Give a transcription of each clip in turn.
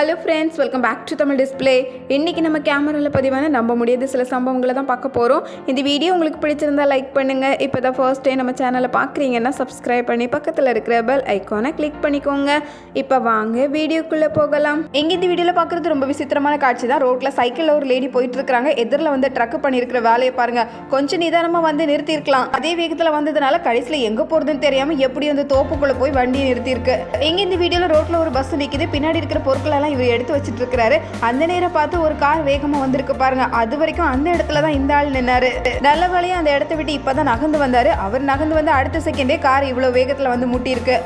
Hello friends, welcome back to Tamil display. இன்றைக்கி நம்ம கேமராவில் பதிவான நம்ப முடியாத சில சம்பவங்களை தான் பார்க்க போகிறோம். இந்த வீடியோ உங்களுக்கு பிடிச்சிருந்தால் லைக் பண்ணுங்கள். இப்போ தான் ஃபர்ஸ்ட் டைம் நம்ம சேனலை பார்க்குறீங்கன்னா சப்ஸ்கிரைப் பண்ணி பக்கத்தில் இருக்கிற பெல் ஐக்கானை கிளிக் பண்ணிக்கோங்க. இப்போ வாங்க வீடியோக்குள்ளே போகலாம். எங்கே இந்த வீடியோவில் பார்க்குறது ரொம்ப விசித்திரமான காட்சி தான். ரோட்டில் சைக்கிளில் ஒரு லேடி போயிட்டு இருக்காங்க. எதிரில் வந்து ட்ரக் பண்ணியிருக்கிற வேலையை பாருங்கள். கொஞ்சம் நிதானமாக வந்து நிறுத்தியிருக்கலாம். அதே வேகத்தில் வந்ததுனால கடைசியில் எங்கே போகிறதுன்னு தெரியாமல் எப்படி வந்து தோப்புக்குள்ளே போய் வண்டியை நிறுத்தியிருக்கு. எங்கே இந்த வீடியோவில் ரோட்டில் ஒரு பஸ் நிற்கிது. பின்னாடி இருக்கிற பொருட்கள் இவர் எடுத்து வச்சிட்டு இருக்காரு. அந்த நேரம் பார்த்து ஒரு கார் வேகமா வந்திருக்கு பாருங்க. அது வரைக்கும் அந்த இடத்துல தான் இந்த ஆள் நின்னாரு. நல்ல வேளையா அந்த இடத்தை விட்டு இப்பதான் நகர்ந்து வந்தாரு. அவர் நகர்ந்து வந்து அடுத்த செகண்டே கார் இவ்வளவு வேகத்துல வந்து முட்டி இருக்கு.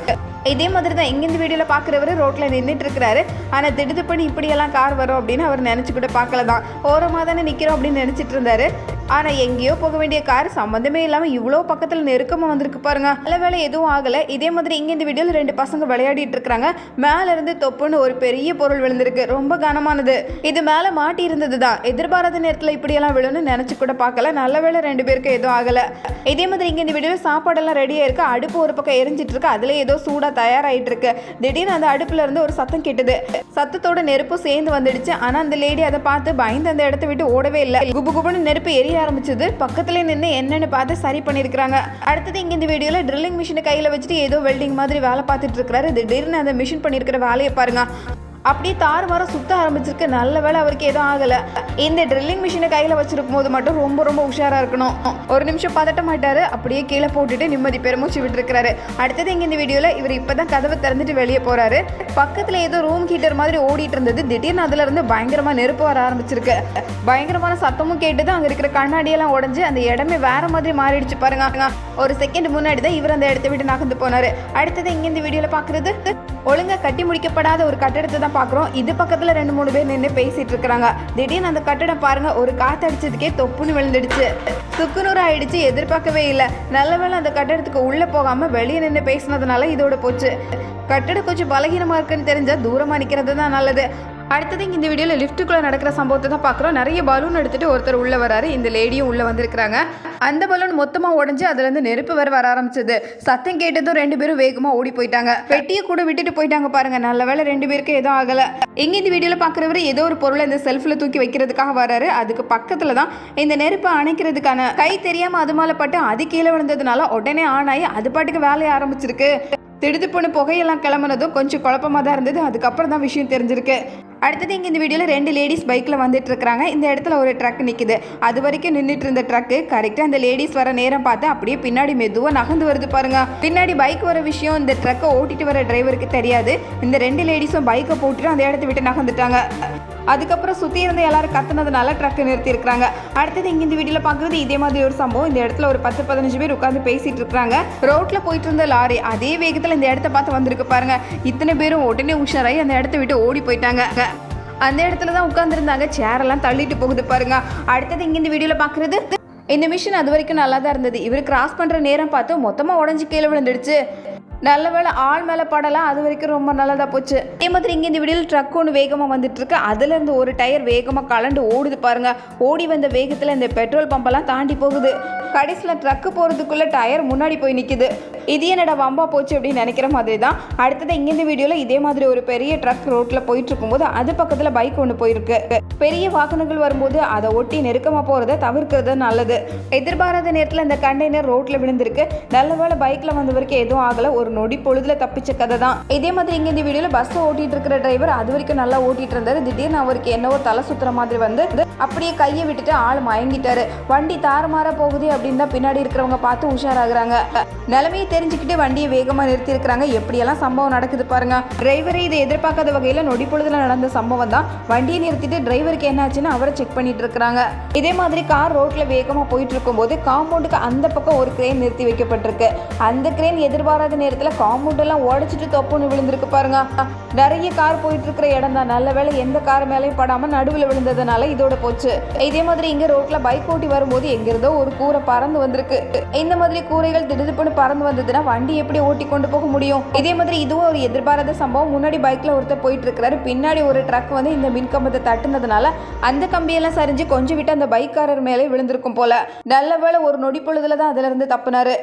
இதே மாதிரி தான் எங்க இந்த வீடியோல பாக்குறவரு ரோட்ல நின்றுட்டு இருக்கிறாரு. ஆனா திடுத்து பண்ணி இப்படியெல்லாம் கார் வரும் அப்படின்னு அவர் நினைச்சு கூட பார்க்கல தான். ஓரமாக தானே நிக்கிறோம் அப்படின்னு நினைச்சிட்டு இருந்தாரு. ஆனால் எங்கேயோ போக வேண்டிய கார் சம்மந்தமே இல்லாமல் இவ்வளோ பக்கத்தில் நெருக்கமாக வந்திருக்கு பாருங்க. நல்ல வேலை எதுவும் ஆகலை. இதே மாதிரி இங்கே இந்த வீடியோவில் 2 பசங்க விளையாடிட்டு இருக்கிறாங்க. மேலேருந்து தொப்புன்னு ஒரு பெரிய பொருள் விழுந்திருக்கு. ரொம்ப கனமானது. இது மேலே மாட்டி இருந்தது தான். எதிர்பாராத நேரத்தில் இப்படியெல்லாம் விழுன்னு நினச்சி கூட பார்க்கல. நல்ல வேலை 2 பேருக்கு எதுவும் ஆகலை. இதே மாதிரி இங்கே இந்த வீடியோவில் சாப்பாடெல்லாம் ரெடியாக இருக்கு. அடுப்பு ஒரு பக்கம் எரிஞ்சிட்டு இருக்கு. அதில் ஏதோ சூடாக தயாராகிட்டு இருக்கு. திடீர்னு அந்த அடுப்புல இருந்து ஒரு சத்தம் கேட்டது. சத்தத்தோட நெருப்பும் சேர்ந்து வந்துடுச்சு. ஆனால் அந்த லேடி அதை பார்த்து பயந்து அந்த இடத்த விட்டு ஓடவே இல்லை. குபு குபுன்னு நெருப்பு எரிய ஆரம்பிச்சது. பக்கத்துல நின்று என்னன்னு பார்த்து சரி பண்ணிருக்காங்க. அடுத்தது இங்க இந்த வீடியோல ட்ரில்லிங் மிஷினை கையில வச்சுட்டு ஏதோ வெல்டிங் மாதிரி வேலை பார்த்துட்டு இருக்காரு. திடீர்னு அந்த மிஷின் பண்ணிருக்கிற வேலையை பாருங்க. அப்படியே தாறுமாறம் சுத்த ஆரம்பிச்சிருக்கு. நல்ல வேலை அவருக்கு எதுவும் ஆகலை. இந்த ட்ரில்லிங் மிஷினை கையில் வச்சிருக்கும் போது மட்டும் ரொம்ப ரொம்ப உஷாராக இருக்கணும். ஒரு நிமிஷம் பதட்ட மாட்டாரு. அப்படியே கீழே போட்டுட்டு நிம்மதி பெருமூச்சு விட்டுருக்காரு. அடுத்தது இங்கே இந்த வீடியோவில் இவர் இப்போ தான் கதவை திறந்துட்டு வெளியே போகிறாரு. பக்கத்தில் ஏதோ ரூம் ஹீட்டர் மாதிரி ஓடிட்டு இருந்தது. திடீர்னு அதுல இருந்து பயங்கரமாக நெருப்பு வர ஆரம்பிச்சிருக்கு. பயங்கரமான சத்தமும் கேட்டுதான். அங்கே இருக்கிற கண்ணாடியெல்லாம் உடஞ்சி அந்த இடமே வேற மாதிரி மாறிடுச்சு பாருங்க. ஒரு செகண்ட் முன்னாடி தான் இவர் அந்த இடத்த விட்டு நகர்ந்து போனாரு. அடுத்தது இங்கே இந்த வீடியோவில் பார்க்குறது ஒழுங்கா கட்டி முடிக்கப்படாத ஒரு கட்டடத்தை தான் பார்க்குறோம். இது பக்கத்தில் 2-3 பேர் நின்று பேசிட்டு இருக்கிறாங்க. திடீர்னு அந்த கட்டடம் பாருங்க, ஒரு காற்று அடிச்சதுக்கே தொப்புன்னு விழுந்துடுச்சு. சுக்குநூறு ஆயிடுச்சு. எதிர்பார்க்கவே இல்லை. நல்ல வேளை அந்த கட்டடத்துக்கு உள்ளே போகாமல் வெளியே நின்று பேசினதுனால இதோட போச்சு. கட்டடம் கொஞ்சம் பலகீனமாக இருக்குன்னு தெரிஞ்சால் தூரமாக நிற்கிறது தான் நல்லது. அடுத்தது இந்த வீடியோவில் லிஃப்ட்டுக்குள்ளே நடக்கிற சம்பவத்தை தான் பார்க்குறோம். நிறைய பலூன் எடுத்துகிட்டு ஒருத்தர் உள்ளே வராரு. இந்த லேடியும் உள்ளே வந்திருக்கிறாங்க. அந்த பலூன் மொத்தமாக உடஞ்சி அதுலேருந்து நெருப்பு வர ஆரம்பிச்சது. சத்தம் கேட்டதும் 2 பேரும் வேகமாக ஓடி போயிட்டாங்க. பெட்டியை கூட விட்டுட்டு போயிட்டாங்க பாருங்க. நல்ல வேலை 2 பேருக்கு எதுவும் ஆகலை. எங்கே இந்த வீடியோவில் பார்க்குறவர் ஏதோ ஒரு பொருளை இந்த செல்ஃபில் தூக்கி வைக்கிறதுக்காக வராரு. அதுக்கு பக்கத்தில் தான் இந்த நெருப்பை அணைக்கிறதுக்கான கை தெரியாமல் அது மேலே பட்டு அது கீழே விழுந்ததுனால உடனே ஆன் ஆகி அது பாட்டுக்கு வேலையை ஆரம்பிச்சிருக்கு. திடுத்து பொண்ணு புகையெல்லாம் கிளம்புனதும் கொஞ்சம் குழப்பமாக தான் இருந்தது. அதுக்கப்புறம் தான் விஷயம் தெரிஞ்சிருக்கு. அடுத்தது இங்கே இந்த வீடியோவில் 2 லேடிஸ் பைக்கில் வந்துட்டு இருக்கிறாங்க. இந்த இடத்துல ஒரு ட்ரக் நிற்குது. அது வரைக்கும் நின்றுட்டு இருந்த ட்ரக்கு கரெக்டாக அந்த லேடிஸ் வர நேரம் பார்த்து அப்படியே பின்னாடி மெதுவாக நகர்ந்து வருது பாருங்க. பின்னாடி பைக் வர விஷயம் இந்த ட்ரக்கை ஓட்டிட்டு வர டிரைவருக்கு தெரியாது. இந்த 2 லேடிஸும் பைக்கை போட்டுட்டு அந்த இடத்த விட்டு நகர்ந்துட்டாங்க. அதுக்கப்புறம் சுற்றி இருந்த எல்லாரும் கத்துனதுனால ட்ரக் நிறுத்தி இருக்கிறாங்க. அடுத்தது இங்கே இந்த வீடியோவில் பார்க்குறது இதே மாதிரி ஒரு சம்பவம். இந்த இடத்துல ஒரு 10-15 பேர் உட்காந்து பேசிட்டு இருக்காங்க. ரோட்டில் போயிட்டு இருந்த லாரி அதே வேகத்தில் இந்த இடத்த பார்த்து வந்திருக்கு பாருங்க. இத்தனை பேரும் உடனே உஷாராகி அந்த இடத்த விட்டு ஓடி போயிட்டாங்க. அந்த இடத்துல தான் உட்காந்துருந்தாங்க. சேரெல்லாம் தள்ளிட்டு போகுது பாருங்க. அடுத்தது இங்கே இந்த வீடியோவில் பார்க்குறது இந்த மிஷின் அது வரைக்கும் நல்லா தான் இருந்தது. இவர் கிராஸ் பண்ணுற நேரம் பார்த்து மொத்தமாக உடஞ்சி கீழே விழுந்துடுச்சு. நல்ல வேலை ஆள் மேலே படலாம். அது வரைக்கும் ரொம்ப நல்லதாக போச்சு. அதே மாதிரி இங்கே இந்த வீடியோவில் ட்ரக் ஒன்று வேகமாக வந்துட்டு இருக்கு. அதுலேருந்து ஒரு டயர் வேகமாக கலண்டு ஓடுது பாருங்க. ஓடி வந்த வேகத்தில் இந்த பெட்ரோல் பம்பெல்லாம் தாண்டி போகுது. கடைசியில் ட்ரக்கு போகிறதுக்குள்ளே டயர் முன்னாடி போய் நிற்குது. இது என்னடா வம்பா போச்சு அப்படின்னு நினைக்கிற மாதிரி தான். அடுத்தது இங்கே இந்த வீடியோவில் இதே மாதிரி ஒரு பெரிய ட்ரக் ரோட்டில் போயிட்டு இருக்கும்போது அது பக்கத்தில் பைக் ஒன்று போயிருக்கு. பெரிய வாகனங்கள் வரும்போது அதை ஒட்டி நெருக்கமாக போகிறத தவிர்க்கிறது நல்லது. எதிர்பாராத நேரத்தில் இந்த கண்டெய்னர் ரோட்டில் விழுந்திருக்கு. நல்ல வேளை பைக்கில் வந்தவருக்கு எதுவும் ஆகலை. ஒரு நொடி பொழுதுல தப்பிச்ச கதை தான். இதே மாதிரி இங்கே இந்த வீடியோவில் பஸ்ஸை ஓட்டிட்டு இருக்கிற டிரைவர் அது வரைக்கும் நல்லா ஓட்டிட்டு இருந்தாரு. திடீர்னு அவருக்கு என்னவோ தலை சுத்துற மாதிரி வந்து அப்படியே கையை விட்டுட்டு ஆள் மயங்கிட்டாரு. வண்டி தாறுமாற போகுது அப்படின்னு தான் பின்னாடி இருக்கிறவங்க பார்த்து உஷாராகிறாங்க. நிலைமையை தெரிஞ்சுக்கிட்டு வண்டியை வேகமாக நிறுத்தி இருக்கிறாங்க. எப்படியெல்லாம் சம்பவம் நடக்குது பாருங்க. டிரைவரை இதை எதிர்பார்க்காத வகையில் நொடி பொழுதுல நடந்த சம்பவம் தான். வண்டியை நிறுத்திட்டு டிரைவருக்கு என்னாச்சுன்னு அவரை செக் பண்ணிட்டு இருக்கிறாங்க. இதே மாதிரி கார் ரோட்ல வேகமாக போயிட்டு இருக்கும்போது காம்பவுண்டுக்கு அந்த பக்கம் ஒரு கிரேன் நிறுத்தி வைக்கப்பட்டிருக்கு. அந்த கிரேன் எதிர்பாராத நேரத்தில் காம்பவுண்ட் எல்லாம் உடைச்சிட்டு தொப்புன்னு விழுந்திருக்கு பாருங்க. நிறைய கார் போயிட்டு இருக்கிற இடம் தான். நல்ல வேலை எந்த கார் மேலேயும் படாம நடுவில் விழுந்ததுனால இதோட போச்சு. இதே மாதிரி இங்க ரோட்ல பைக் ஓட்டி வரும்போது எங்கிருந்தோ ஒரு கூரை பறந்து வந்திருக்கு. இந்த மாதிரி கூரைகள் திடுதிப்புன்னு பறந்து வந்ததுன்னா வண்டி எப்படி ஓட்டி கொண்டு போக முடியும்? இதே மாதிரி இதுவும் ஒரு எதிர்பாராத சம்பவம். முன்னாடி பைக்ல ஒருத்தர் போயிட்டு இருக்கிறாரு. பின்னாடி ஒரு ட்ரக் வந்து இந்த மின்கம்பத்தை தட்டுனதுனால அந்த கம்பியெல்லாம் சரிஞ்சு கொஞ்சம் விட்டு அந்த பைக்காரர் மேலே விழுந்திருக்கும் போல. நல்ல வேலை ஒரு நொடி பொழுதுல தான் அதுல இருந்து தப்புனாரு.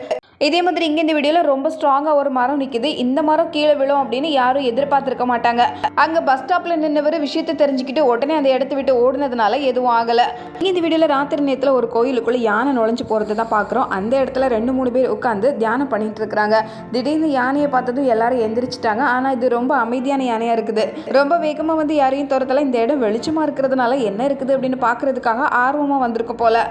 இதே மாதிரி இங்கே இந்த வீடியோவில் ரொம்ப ஸ்ட்ராங்காக ஒரு மரம் நிற்குது. இந்த மரம் கீழே விழும் அப்படின்னு யாரும் எதிர்பார்த்துருக்க மாட்டாங்க. அங்கே பஸ் ஸ்டாப்பில் நின்றவர் விஷயத்தை தெரிஞ்சுக்கிட்டு உடனே அந்த இடத்த விட்டு ஓடுனதுனால எதுவும் ஆகலை. இந்த வீடியோவில் ராத்திரி நேரத்தில் ஒரு கோயிலுக்குள்ளே யானை நுழைஞ்சு போகிறது தான் பார்க்குறோம். அந்த இடத்துல 2-3 பேர் உட்காந்து தியானம் பண்ணிட்டு இருக்கிறாங்க. திடீர்னு யானையை பார்த்ததும் எல்லாரும் எந்திரிச்சிட்டாங்க. ஆனால் இது ரொம்ப அமைதியான யானையாக இருக்குது. ரொம்ப வேகமாக வந்து யாரையும் துரத்தல. இந்த இடம் வெளிச்சமாக இருக்கிறதுனால என்ன இருக்குது அப்படின்னு பார்க்கறதுக்காக ஆர்வமாக வந்திருக்கும் போல.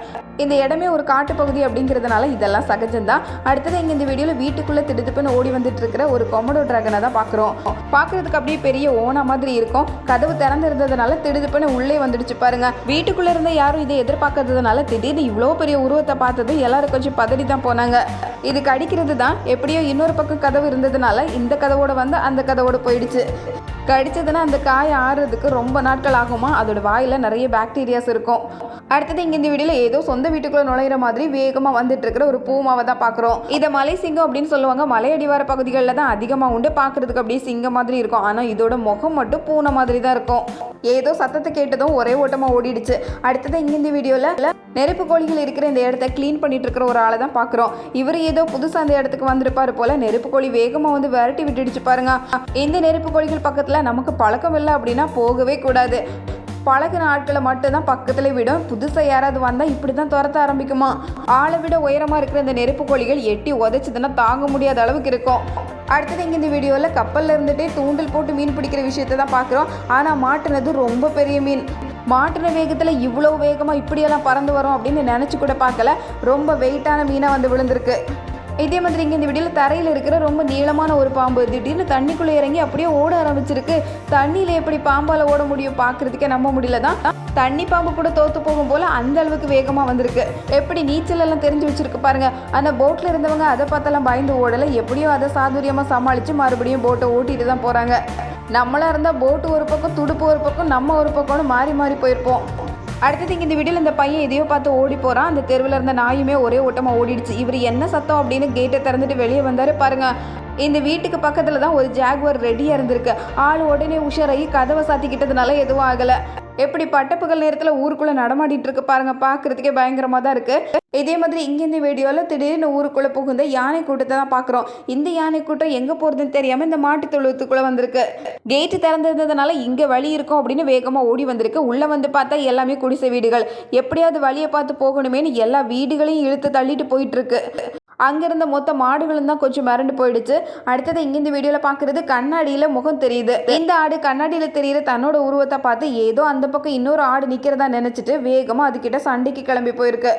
இந்த இடமே ஒரு காட்டுப்பகுதி அப்படிங்கிறதுனால இதெல்லாம் சகஜம்தான். அடுத்தது இங்கே இந்த வீடியோவில் வீட்டுக்குள்ளே திடுதுப்புன்னு ஓடி வந்துட்டு இருக்கிற ஒரு கொமடோ டிராகனை தான் பார்க்குறோம். பார்க்கறதுக்கு அப்படியே பெரிய ஓனா மாதிரி இருக்கும். கதவு திறந்திருந்ததுனால திடுதுப்புன்னு உள்ளே வந்துடுச்சு பாருங்க. வீட்டுக்குள்ளே இருந்த யாரும் இதை எதிர்பார்க்கறதுனால திடீர்னு இவ்வளோ பெரிய உருவத்தை பார்த்தது எல்லாரும் கொஞ்சம் பதறி தான் போனாங்க. இது கடிக்கிறது தான். எப்படியோ இன்னொரு பக்கம் கதவு இருந்ததுனால இந்த கதவோட வந்து அந்த கதவோட போயிடுச்சு. கடிச்சதுன்னா அந்த காய் ஆறுறதுக்கு ரொம்ப நாட்கள் ஆகுமா. அதோட வாயில் நிறைய பாக்டீரியாஸ் இருக்கும். அடுத்தது இங்கே இந்த வீடியோவில் ஏதோ சொந்த வீட்டுக்குள்ளே நுழையிற மாதிரி வேகமாக வந்துட்டு இருக்கிற ஒரு பூமாவை தான் பார்க்குறோம். இதை மலை சிங்கம் அப்படின்னு சொல்லுவாங்க. மலையடிவார பகுதிகளில் தான் அதிகமாக உண்டு. பார்க்குறதுக்கு அப்படியே சிங்கம் மாதிரி இருக்கும். ஆனால் இதோட முகம் மட்டும் பூனை மாதிரி தான் இருக்கும். ஏதோ சத்தத்தை கேட்டதும் ஒரே ஓட்டமாக ஓடிடுச்சு. அடுத்தது இங்கே இந்த வீடியோவில் நெருப்பு கோழிகள் இருக்கிற இந்த இடத்த க்ளீன் பண்ணிட்டு இருக்கிற ஒரு ஆளை தான் பார்க்குறோம். இவர் ஏதோ புதுசாக அந்த இடத்துக்கு வந்திருப்பாரு போல. நெருப்பு கோழி வேகமாக வந்து விரட்டி விட்டுடுச்சு பாருங்க. இந்த நெருப்பு கோழிகள் பக்கத்தில் நமக்கு பழக்கம் இல்லை அப்படின்னா போகவே கூடாது. பழகின ஆட்களை மட்டும்தான் பக்கத்துல விடும். புதுசாக யாராவது வந்தால் இப்படி தான் துரத்த ஆரம்பிக்குமா. ஆளை விட உயரமாக இருக்கிற இந்த நெருப்பு கோழிகள் எட்டி உதைச்சதுன்னா தாங்க முடியாத அளவுக்கு இருக்கும். அடுத்தது இங்கே இந்த வீடியோவில் கப்பலில் இருந்துகிட்டே தூண்டில் போட்டு மீன் பிடிக்கிற விஷயத்தை தான் பார்க்குறோம். ஆனால் மாட்டுனது ரொம்ப பெரிய மீன். மாட்டின வேகத்தில் இவ்வளோ வேகமாக இப்படியெல்லாம் பறந்து வரும் அப்படின்னு நினச்சி கூட பார்க்கல. ரொம்ப வெயிட்டான மீனாக வந்து விழுந்திருக்கு. இதே மாதிரி இங்கே இந்த வீடியோவில் தரையில் இருக்கிற ரொம்ப நீளமான ஒரு பாம்பு திடீர்னு தண்ணிக்குள்ளே இறங்கி அப்படியே ஓட ஆரம்பிச்சிருக்கு. தண்ணியில் எப்படி பாம்பால் ஓட முடியும், பார்க்குறதுக்கே நம்ப முடியல தான். தண்ணி பாம்பு கூட தோற்று போகும் போல் அந்த அளவுக்கு வேகமாக வந்திருக்கு. எப்படி நீச்சல் எல்லாம் தெரிஞ்சு வச்சுருக்கு பாருங்க. ஆனால் போட்டில் இருந்தவங்க அதை பார்த்தெல்லாம் பயந்து ஓடலை. எப்படியோ அதை சாதுரியமாக சமாளித்து மறுபடியும் போட்டை ஓட்டிட்டு தான் போகிறாங்க. நம்மளாக இருந்தால் போட்டு ஒரு பக்கம், துடுப்பு ஒரு பக்கம், நம்ம ஒரு பக்கம்னு மாறி மாறி போயிருப்போம். அடுத்தது இங்கே இந்த வீடியோவில் இந்த பையன் எதையோ பார்த்து ஓடி போகிறான். அந்த தெருவில் இருந்த நாயுமே ஒரே ஓட்டமாக ஓடிடுச்சு. இவர் என்ன சத்தம் அப்படின்னு கேட்டை திறந்துட்டு வெளியே வந்தார் பாருங்க. இந்த வீட்டுக்கு பக்கத்தில் தான் ஒரு ஜாகுவார் ரெடியாக இருந்திருக்கு. ஆள் உடனே உஷாராகி கதவை சாத்திக்கிட்டதுனால எதுவும் ஆகலை. எப்படி பட்டப்புகள் நேரத்தில் ஊருக்குள்ளே நடமாடிட்டு இருக்கு பாருங்க. பார்க்குறதுக்கே பயங்கரமாக தான் இருக்குது. இதே மாதிரி இங்கே இந்த வீடியோவில் திடீர்னு ஊருக்குள்ளே புகுந்த யானை கூட்டத்தை தான் பார்க்குறோம். இந்த யானை கூட்டம் எங்கே போகிறதுன்னு தெரியாமல் இந்த மாட்டு தொழுவத்துக்குள்ளே வந்திருக்கு. கேட்டு திறந்திருந்ததுனால இங்கே வழி இருக்கும் அப்படின்னு வேகமாக ஓடி வந்திருக்கு. உள்ளே வந்து பார்த்தா எல்லாமே குடிசை வீடுகள். எப்படியாவது வழியை பார்த்து போகணுமேனு எல்லா வீடுகளையும் இழுத்து தள்ளிட்டு போயிட்டுருக்கு. அங்கிருந்த மொத்த மாடுகளும் தான் கொஞ்சம் மிரண்டு போயிடுச்சு. அடுத்தது இங்கே இந்த வீடியோவில் பார்க்குறது கண்ணாடியில் முகம் தெரியுது. இந்த ஆடு கண்ணாடியில் தெரியுற தன்னோட உருவத்தை பார்த்து ஏதோ அந்த பக்கம் இன்னொரு ஆடு நிற்கிறதா நினச்சிட்டு வேகமாக அதுக்கிட்ட சண்டைக்கு கிளம்பி போயிருக்கு.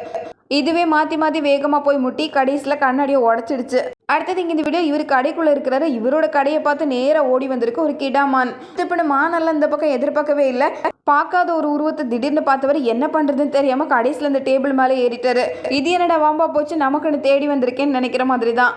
இதுவே மாற்றி மாற்றி வேகமாக போய் முட்டி கடைசியில் கண்ணாடியை உடச்சிடுச்சு. அடுத்தது இங்கே இந்த வீடியோ இவர் கடைக்குள்ளே இருக்கிறாரு. இவரோட கடையை பார்த்து நேராக ஓடி வந்திருக்கு ஒரு கிடாமான். இப்போ மானெல்லாம் இந்த பக்கம் எதிர்பார்க்கவே இல்லை. பார்க்காத ஒரு உருவத்தை திடீர்னு பார்த்தவர் என்ன பண்ணுறதுன்னு தெரியாமல் கடைசியில் இந்த டேபிள் மேலே ஏறிட்டாரு. இது என்னடா வாம்பா போச்சு, நமக்குன்னு தேடி வந்திருக்கேன்னு நினைக்கிற மாதிரி தான்.